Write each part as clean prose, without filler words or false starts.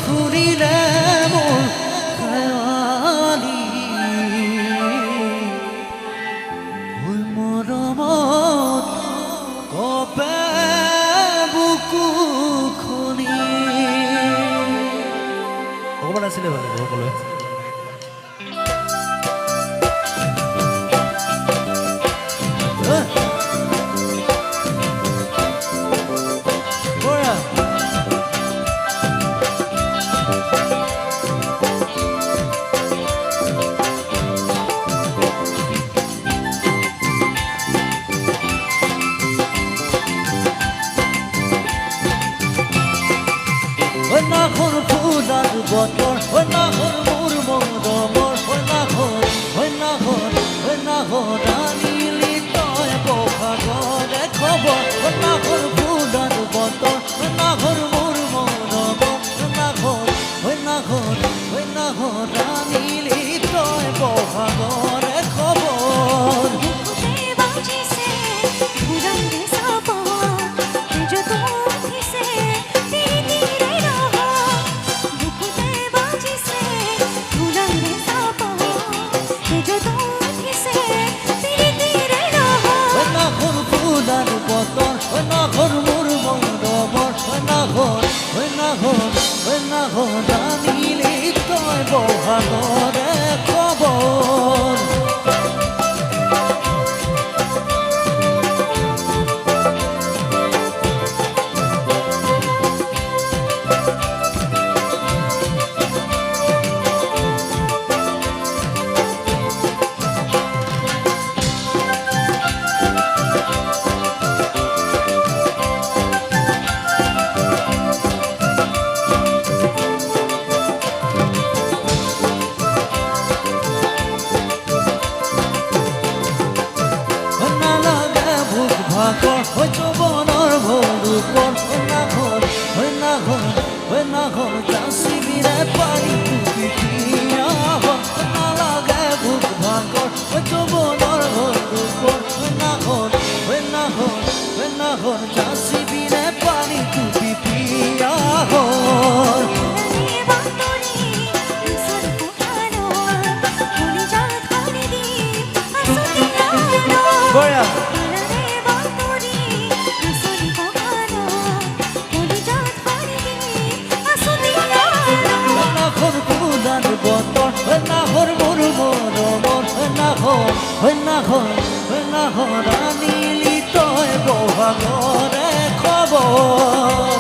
ফুৰিলে মোৰ খেৱালি মৰমত কপে বুকু খুলি অকণমান আছিলে ভাল সকলোৱে নাখৰ ফুলাৰ বতৰ নাখৰ মোৰ মৰমৰ নাখৰ আনিলি তই বহাগৰে খবৰ নাখৰ ফুলাৰ বতৰ নাখৰ মোৰ মৰমৰ নাখৰ আনিলি তই বহাগৰে খবৰ নাখৰ মোৰ মৰমৰ নাখৰ আনিলি তই বহাগৰে খবৰ হয়তো বনৰ ভলুকৰ নাখৰ যাচিবিৰে পানী পিঠিয়া নালাগে ভোক ভাগৰ হয়তো বনৰ ভলুকৰ নাখৰ যাচিবিৰে পানী পিঠিয়া বয়া নাখৰ মোৰ মৰমৰ নাখৰ আনিলি তই বহাগৰে খবৰ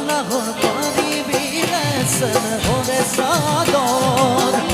নাখৰ পানি বিলেসন হৰে সাদৰ